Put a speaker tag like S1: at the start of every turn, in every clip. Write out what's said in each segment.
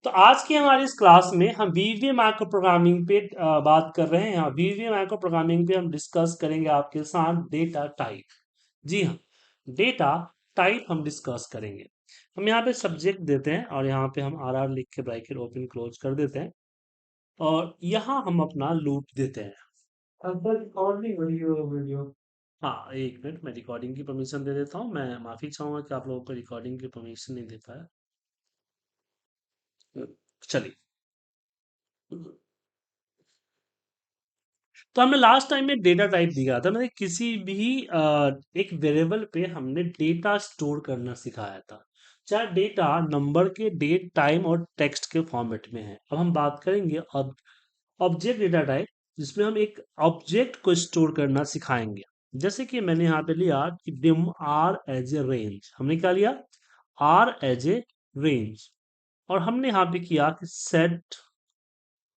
S1: तो आज की हमारी इस क्लास में हम वीवीए माइक्रो प्रोग्रामिंग पे बात कर रहे हैं। वीवीए माइक्रो प्रोग्रामिंग पे हम डिस्कस करेंगे आपके साथ डेटा टाइप। जी हाँ, डेटा टाइप हम डिस्कस करेंगे। हम यहाँ पे सब्जेक्ट देते हैं और यहाँ पे हम आर आर लिख के ब्रैकेट ओपन क्लोज कर देते हैं और यहाँ हम अपना लूप देते हैं। रिकॉर्डिंग वीडियो वीडियो हाँ, एक मिनट, मैं रिकॉर्डिंग की परमिशन दे देता हूँ। मैं माफी चाहूंगा कि आप लोगों को रिकॉर्डिंग की परमिशन नहीं दे पाया। चलिए, तो हमने लास्ट टाइम में डेटा टाइप दिया था, मतलब किसी भी एक वेरिएबल पे हमने डेटा स्टोर करना सिखाया था। चाहे डेटा नंबर के, डेट, टाइम और टेक्स्ट के फॉर्मेट में है। अब हम बात करेंगे अब ऑब्जेक्ट डेटा टाइप, जिसमें हम एक ऑब्जेक्ट को स्टोर करना सिखाएंगे। जैसे कि मैंने यहाँ पे लिया कि dim R as a range. हमने क्या लिया? R as a range. और हमने यहाँ पे किया कि सेट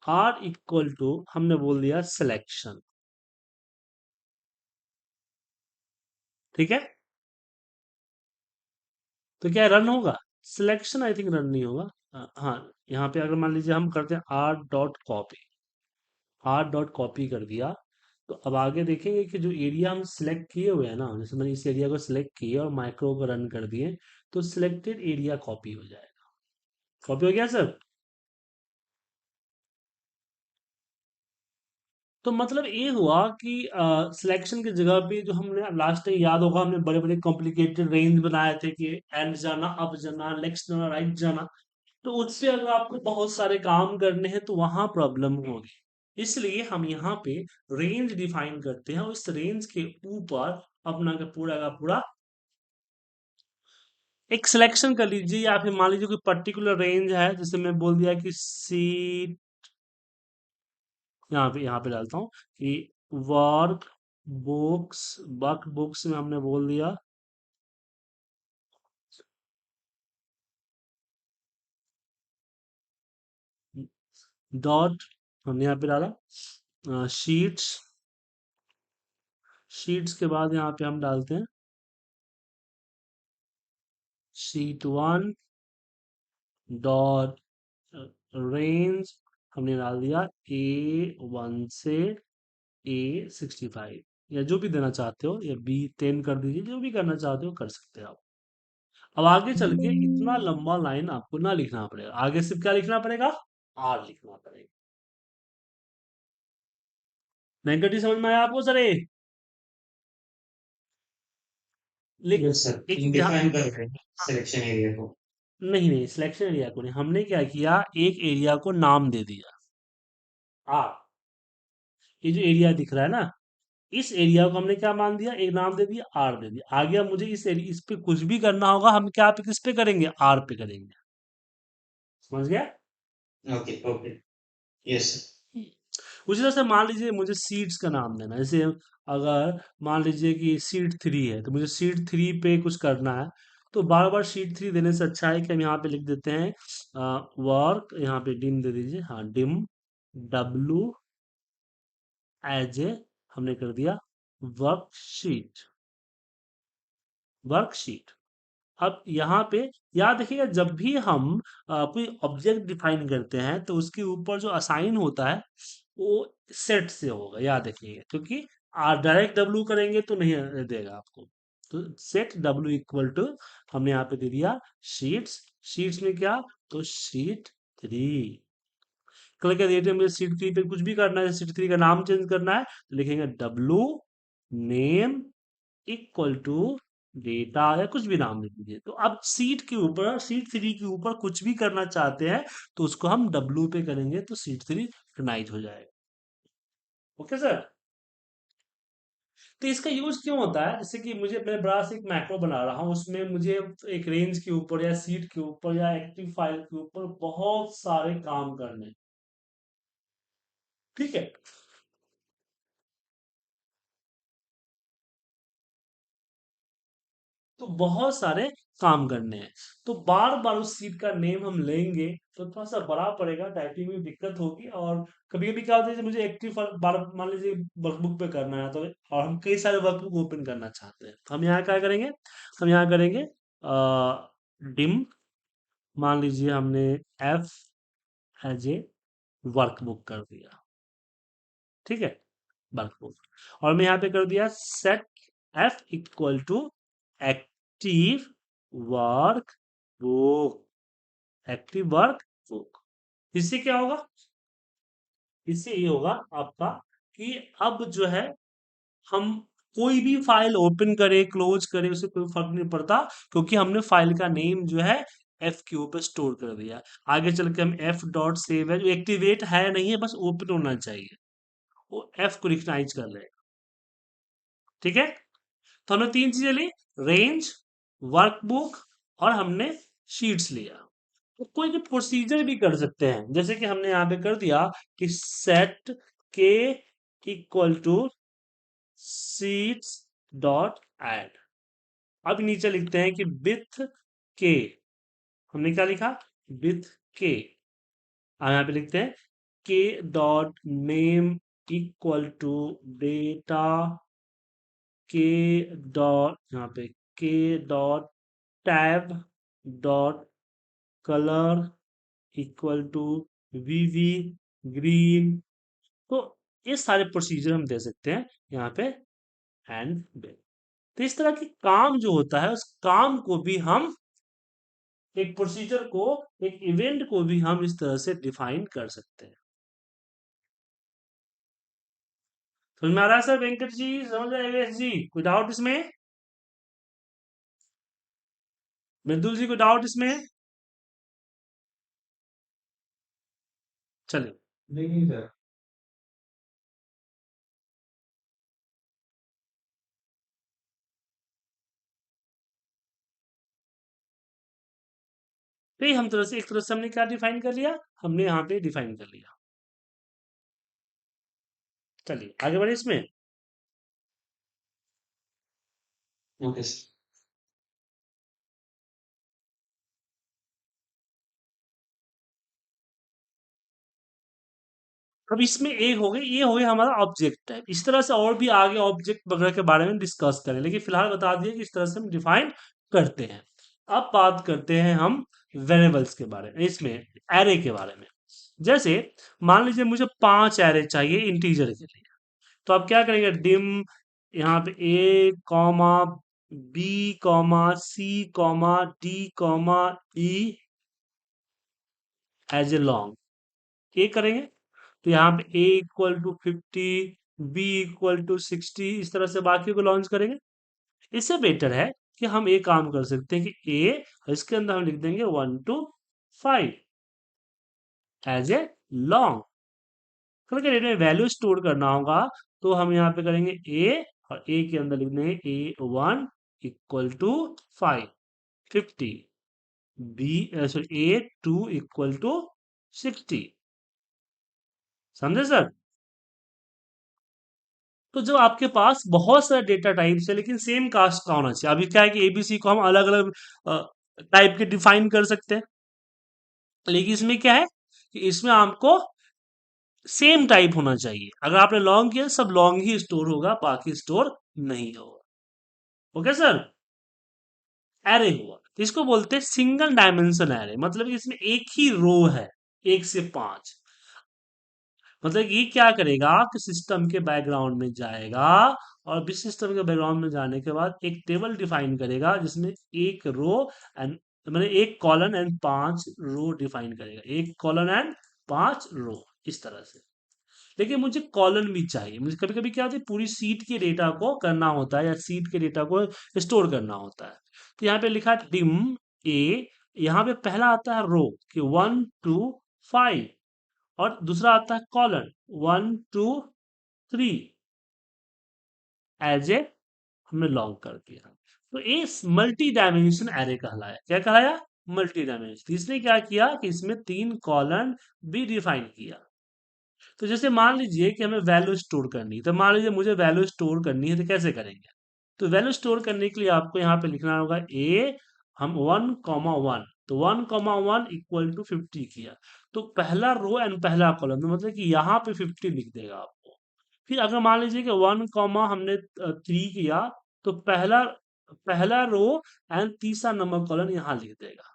S1: आर इक्वल टू, हमने बोल दिया सिलेक्शन। ठीक है, तो क्या रन होगा? सिलेक्शन आई थिंक रन नहीं होगा। हाँ, यहाँ पे अगर मान लीजिए हम करते हैं R dot copy, R dot copy कर दिया, तो अब आगे देखेंगे कि जो एरिया हम सिलेक्ट किए हुए हैं ना, जैसे मैंने इस एरिया को सिलेक्ट किया और माइक्रो को रन कर दिए, तो सिलेक्टेड एरिया कॉपी हो जाएगा। कॉपी हो गया सर? तो मतलब ये हुआ कि सिलेक्शन की जगह पे जो हमने लास्ट टाइम, याद होगा, हमने बड़े बड़े कॉम्प्लिकेटेड रेंज बनाए थे कि एंड जाना, अप जाना, लेफ्ट जाना, राइट जाना। तो उससे अगर आपको बहुत सारे काम करने हैं तो वहां प्रॉब्लम होगी। इसलिए हम यहाँ पे रेंज डिफाइन करते हैं और इस रेंज के ऊपर अपना का पूरा एक सिलेक्शन कर लीजिए, या फिर मान लीजिए कोई पर्टिकुलर रेंज है, जैसे मैं बोल दिया कि सी, यहाँ पे डालता हूँ कि वर्क बुक्स, वर्क बुक्स में हमने बोल दिया डॉट, हमने यहाँ पे डाला शीट्स। शीट्स के बाद यहाँ पे हम डालते हैं शीट वन डॉट रेंज। हमने डाल दिया A1 से A65, या जो भी देना चाहते हो, या B10 कर दीजिए, जो भी करना चाहते हो कर सकते हो आप। अब आगे चल के इतना लंबा लाइन आपको ना लिखना पड़ेगा, आगे सिर्फ क्या लिखना पड़ेगा? आर लिखना पड़ेगा। वेंकटी, समझ में आया आपको सर? ये लिख
S2: यस सर,
S1: एक यहाँ,
S2: डिफाइन कर रहे हैं सिलेक्शन एरिया को।
S1: नहीं नहीं, सिलेक्शन एरिया को नहीं, हमने क्या किया, एक एरिया को नाम दे दिया आर। ये जो एरिया दिख रहा है ना, इस एरिया को हमने क्या मान दिया, एक नाम दे दिया, आर दे दिया। आगे अब मुझे इस एरिया, इस पे कुछ भी करना होगा, हम क्या पे, किस पे करेंगे? आर पे करेंगे। समझ गया?
S2: Okay okay. Yes sir.
S1: उसी तरह से मान लीजिए मुझे सीट्स का नाम देना है। जैसे अगर मान लीजिए कि सीट थ्री है, तो मुझे सीट थ्री पे कुछ करना है, तो बार बार सीट थ्री देने से अच्छा है कि हम यहाँ पे लिख देते हैं वर्क, यहाँ पे डिम दे दीजिए, हाँ डिम डब्लू एज ए, हमने कर दिया वर्कशीट, वर्कशीट। अब यहाँ पे याद रखिएगा, जब भी हम कोई ऑब्जेक्ट डिफाइन करते हैं तो उसके ऊपर जो असाइन होता है वो सेट से होगा, याद रखिएगा, क्योंकि डायरेक्ट डब्लू करेंगे तो नहीं देगा आपको। तो सेट डब्लू इक्वल टू, हमने यहाँ पे दे दिया शीट्स। शीट्स में क्या? तो शीट थ्री। कल क्या डेट में मुझे शीट थ्री पे कुछ भी करना है, शीट थ्री का नाम चेंज करना है, तो लिखेंगे W name equal to data, या कुछ भी नाम लिख दीजिए। तो अब सीट के ऊपर, सीट थ्री के ऊपर कुछ भी करना चाहते हैं तो उसको हम डब्लू पे करेंगे, तो सीट थ्री रिकॉग्नाइज हो जाएगा। Okay sir? तो इसका यूज क्यों होता है? जैसे कि मुझे, मैं बड़ा सा एक मैक्रो बना रहा हूँ, उसमें मुझे एक रेंज के ऊपर या सीट के ऊपर या एक्टिव फाइल के ऊपर बहुत सारे काम करने हैं। ठीक है, तो बहुत सारे काम करने हैं, तो बार बार उस सीट का नेम हम लेंगे तो थोड़ा सा बड़ा पड़ेगा, टाइपिंग में दिक्कत होगी। और कभी कभी क्या होता है, मुझे एक्टिव बार, मान लीजिए वर्कबुक पे करना है, तो और हम कई सारे वर्कबुक ओपन करना चाहते हैं, तो हम यहाँ क्या करेंगे, हम यहाँ करेंगे डिम, मान लीजिए हमने एफ एज ए वर्कबुक कर दिया। ठीक है, वर्कबुक। और मैं यहाँ पे कर दिया set F equal to active work book, active work book. इससे क्या होगा, इससे ये होगा आपका कि अब जो है हम कोई भी फाइल ओपन करें क्लोज करें उससे कोई फर्क नहीं पड़ता, क्योंकि हमने फाइल का नेम जो है एफ के ऊपर स्टोर कर दिया। आगे चल के हम एफ डॉट सेव है जो एक्टिवेट है नहीं है, बस ओपन होना चाहिए, वो एफ को रिकग्नाइज कर रहे हैं। ठीक है, तो हमने तीन चीजें ली, रेंज, वर्कबुक और हमने शीट्स लिया। तो कोई भी प्रोसीजर भी कर सकते हैं, जैसे कि हमने यहाँ पे कर दिया कि set K equal to sheets dot add. अब नीचे लिखते हैं कि विथ के, हमने क्या लिखा, विथ के। अब यहाँ पे लिखते हैं K dot name equal to data, K dot यहाँ पे K dot tab dot colour equal to VB green. तो ये सारे प्रोसीजर हम दे सकते हैं यहाँ पे एंड बिल। तो इस तरह के काम जो होता है उस काम को भी हम, एक प्रोसीजर को, एक इवेंट को भी हम इस तरह से डिफाइन कर सकते हैं। समझ में आ रहा है सर वेंकट जी, समझ रहे हैं जी, कोई डाउट इसमें? मृदुल जी, कोई डाउट इसमें? चलिए,
S2: नहीं सर।
S1: तो ये हम तरह से, एक तरह से हमने क्या डिफाइन कर लिया, हमने यहाँ पे डिफाइन कर लिया। चलिए आगे बढ़े इसमें।
S2: Okay sir.
S1: अब इसमें एक हो गई, ये हो गया हमारा ऑब्जेक्ट टाइप। इस तरह से और भी आगे ऑब्जेक्ट वगैरह के बारे में डिस्कस करें, लेकिन फिलहाल बता दिए कि इस तरह से हम डिफाइन करते हैं। अब बात करते हैं हम वेरिएबल्स के बारे में, इसमें एरे के बारे में। जैसे मान लीजिए मुझे 5 एरे चाहिए इंटीजर के लिए, तो आप क्या करेंगे, डिम यहाँ पे A comma B comma C comma D comma E as a long, ये करेंगे। तो यहाँ पे A equal to 50, B equal to 60, इस तरह से बाकी को लॉन्च करेंगे। इससे बेटर है कि हम एक काम कर सकते हैं कि ए, इसके अंदर हम लिख देंगे 1 to 5 एज ए लॉन्ग। क्योंकि डेटा में वैल्यू स्टोर करना होगा, तो हम यहाँ पे करेंगे ए, और ए के अंदर लिख देंगे A1 equal to 5 50, B sorry A2 equal to 60। समझे सर? तो जब आपके पास बहुत सारे डेटा टाइप्स है लेकिन सेम कास्ट का होना चाहिए, अभी क्या है कि एबीसी को हम अलग अलग टाइप के डिफाइन कर सकते हैं, लेकिन इसमें क्या है कि इसमें आपको सेम टाइप होना चाहिए। अगर आपने लॉन्ग किया सब लॉन्ग ही स्टोर होगा, बाकी स्टोर नहीं होगा। ओके सर, एरे हुआ तो इसको बोलते हैं सिंगल डायमेंशन एरे, मतलब कि इसमें एक ही रो है, 1 से 5। मतलब ये क्या करेगा कि सिस्टम के बैकग्राउंड में जाएगा, और भी सिस्टम के बैकग्राउंड में जाने के बाद एक टेबल डिफाइन करेगा जिसमें एक रो एंड, मतलब एक कॉलन एंड 5 रो डिफाइन करेगा, एक कॉलन एंड 5 रो, इस तरह से। लेकिन मुझे कॉलन भी चाहिए, मुझे कभी कभी क्या होता है पूरी सीट के डेटा को करना होता है या सीट के डेटा को स्टोर करना होता है। तो यहाँ पे लिखा है डिम ए, यहाँ पे पहला आता है रो कि 1 to 5, और दूसरा आता है कॉलन 1 to 3 एज ए, हमने लॉन्ग कर दिया। तो ये मल्टी डायमेंशन एरे कहलाया, क्या कहलाया, मल्टी डायमेंशन। इसने क्या किया कि इसमें 3 कॉलन भी डिफाइन किया। तो जैसे मान लीजिए कि हमें वैल्यू स्टोर करनी है, तो मान लीजिए मुझे वैल्यू स्टोर करनी है, तो कैसे करेंगे? तो वैल्यू स्टोर करने के लिए आपको यहाँ पे लिखना होगा ए, हम 1 कॉमा 1, तो 1 कॉमा 1 इक्वल टू 50 किया, तो पहला रो एंड पहला कॉलम, तो मतलब कि यहाँ पे 50 लिख देगा आपको। फिर अगर मान लीजिए कि 1 कॉमा हमने 3 किया, तो पहला पहला रो एंड तीसरा नंबर कॉलम यहाँ लिख देगा।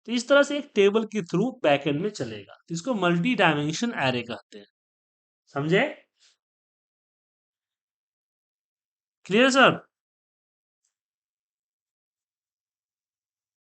S1: तो इस तरह से एक टेबल के थ्रू बैकएंड में चलेगा, तो इसको मल्टी डायमेंशन एरे कहते हैं। समझे? Clear sir?